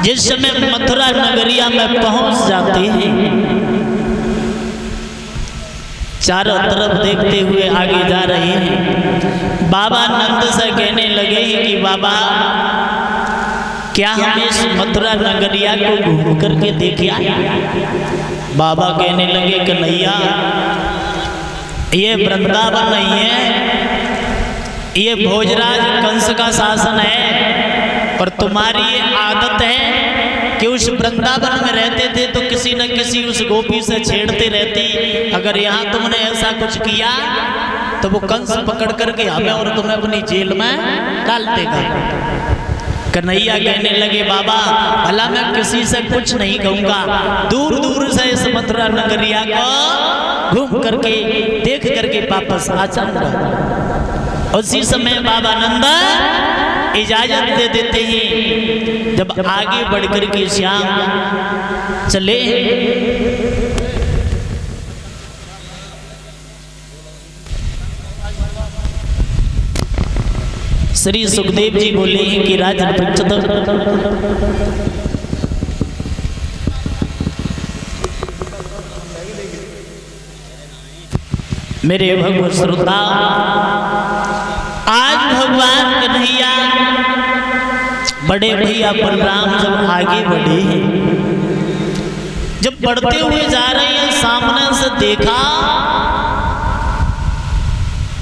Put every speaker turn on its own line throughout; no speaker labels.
जिस समय मथुरा नगरिया में पहुंच जाते हैं, चारों तरफ देखते हुए आगे जा रहे हैं। बाबा नंद से कहने लगे कि बाबा क्या हम इस मथुरा नगरिया को घूम करके देखे आए? बाबा कहने लगे कन्हैया, ये वृंदावन नहीं है, ये भोजराज कंस का शासन है। और तुम्हारी ये आदत है कि उस वृंदावन में रहते थे तो किसी न किसी उस गोपी से छेड़ते रहती। अगर यहाँ तुमने ऐसा कुछ किया तो वो कंस पकड़ करके हमें और तुम्हें अपनी जेल में डाल देगा। कन्हैया कहने लगे बाबा भला मैं किसी से कुछ नहीं कहूँगा, दूर दूर से इस मथुरा नगरिया को घूम करके देख करके वापस आ जाऊंगा। उसी समय बाबा नंद इजाजत दे देते हैं। जब आगे बढ़ करके श्याम चले, श्री सुखदेव जी बोले हैं कि राजन पृच्छत मेरे भगवत श्रोता, आज भगवान कन्हैया बड़े भैया बलराम जब आगे बढ़े हैं, जब बढ़ते हुए जा रहे हैं, सामने से देखा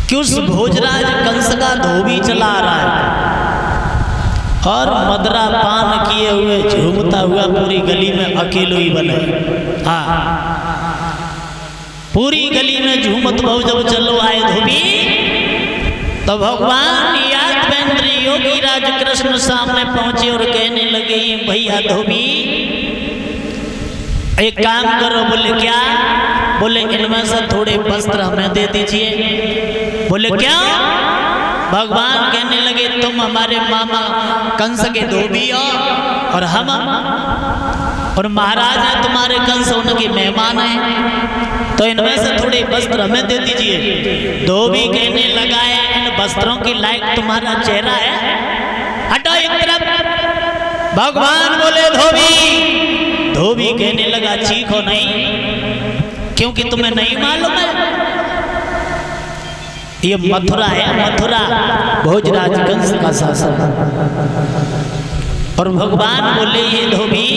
कि उस भोजराज कंस का धोबी चला रहा है और मदरा पान किए हुए झूमता हुआ पूरी गली में अकेलो ही बने। हाँ, पूरी गली में झूमत बहु जब चलो आए धोबी, तो भगवान यादवेंद्र योगी राज कृष्ण सामने पहुंचे और कहने लगे भैया धोबी एक काम करो। बोले क्या? बोले इनमें से थोड़े वस्त्र हमें दे दीजिए। बोले क्या? भगवान कहने लगे तुम हमारे मामा कंस के धोबी हो और हम और महाराज है तुम्हारे कंस उनके मेहमान हैं, तो इनमें से थोड़े वस्त्र हमें दे दीजिए। धोबी कहने लगा है इन वस्त्रों की लायक तुम्हारा चेहरा है, हटो एक तरफ। भगवान बोले धोबी। धोबी कहने लगा चीखो नहीं, क्योंकि तुम्हें नहीं मालूम है ये मथुरा है, मथुरा भोजराज कंस का शासन। और भगवान बोले ये धोबी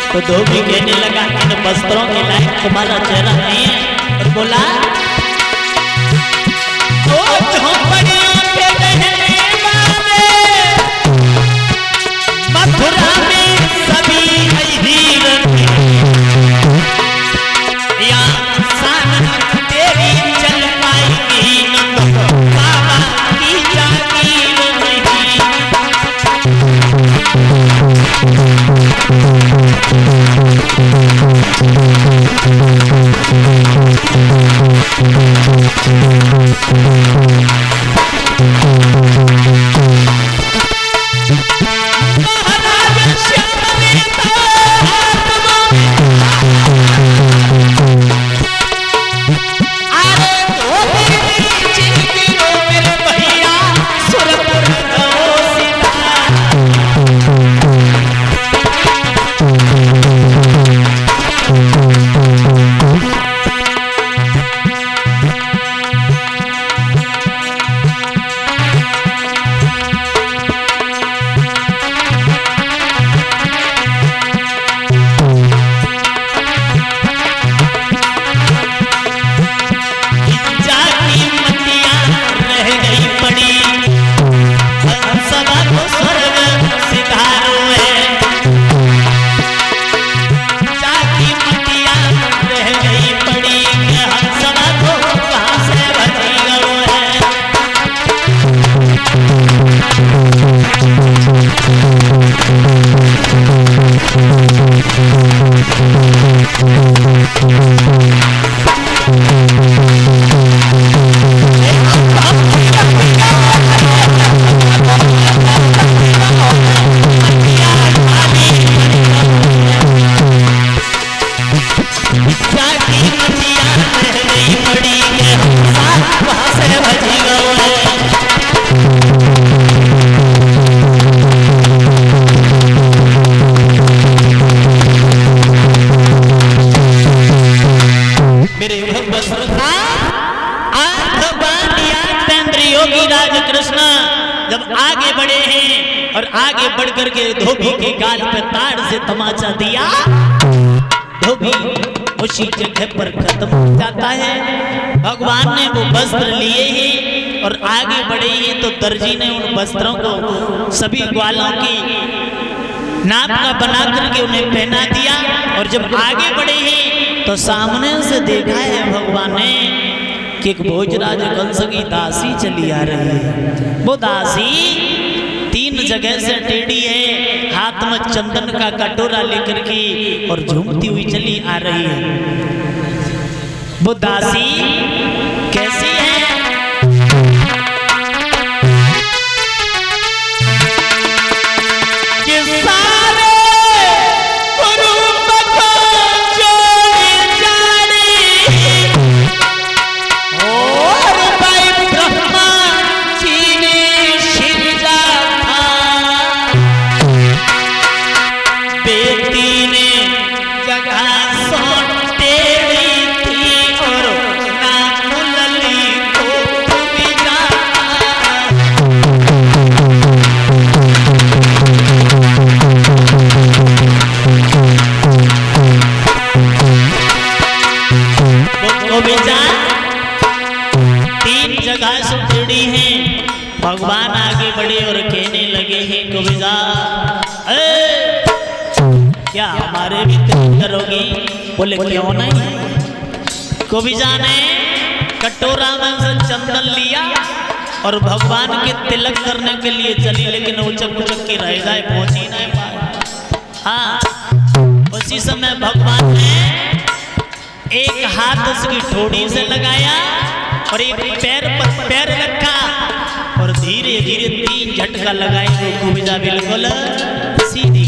तो धोबी कहने लगा इन वस्त्रों के लायक तुम्हारा चेहरा नहीं है। और बोला ओ झोंपड़ियों के रहने वाले मथुरा में सभी हीर या शान तेरी चल पाएगी नंद बाबा की जागीर नहीं। जब आगे बढ़े हैं और आगे बढ़ करके धोबी के गाल पे ताड़ से तमाचा दिया, धोबी उसी जगह पर खत्म हो जाता है। भगवान ने वो वस्त्र लिए हैं और आगे बढ़े हैं तो दर्जी ने उन वस्त्रों को सभी ग्वालों की नाप का बना करके उन्हें पहना दिया। और जब आगे बढ़े हैं तो सामने से देखा है भगवान ने कि एक भोजराज कंस की दासी चली आ रही है। वो दासी 3 जगह से टेढ़ी है, हाथ में चंदन का कटोरा लेकर के और झूमती हुई चली आ रही है। वो दासी कैसी है? भगवान आगे बढ़े और कहने लगे हैं कविजा, क्या हमारे भी तिलक करोगी? बोले क्यों नहीं। कविजा ने कटोरा में से चंदन लिया और भगवान के तिलक करने के लिए चली, लेकिन उचक उचक के रह जाए, पहुंची नहीं पाए। हाँ, उसी समय भगवान ने एक हाथ उसकी ठोड़ी से लगाया और एक पैर पर पैर रखा और धीरे धीरे 3 झटका लगाए तो कविजा बिल्कुल सीधी।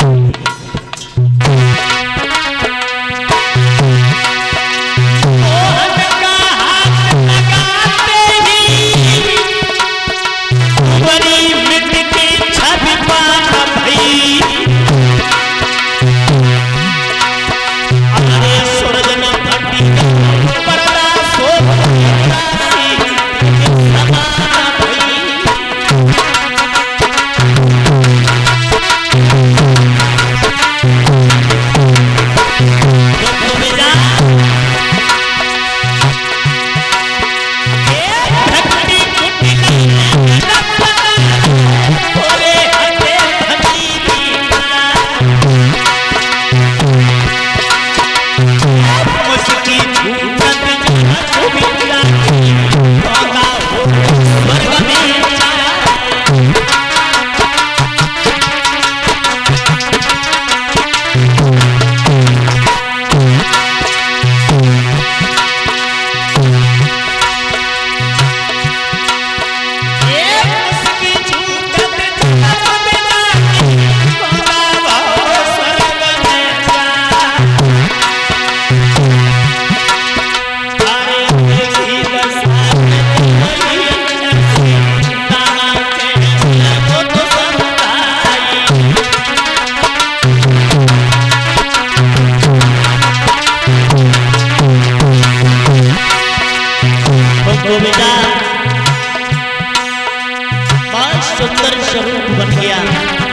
सुंदर स्वरूप बन गया।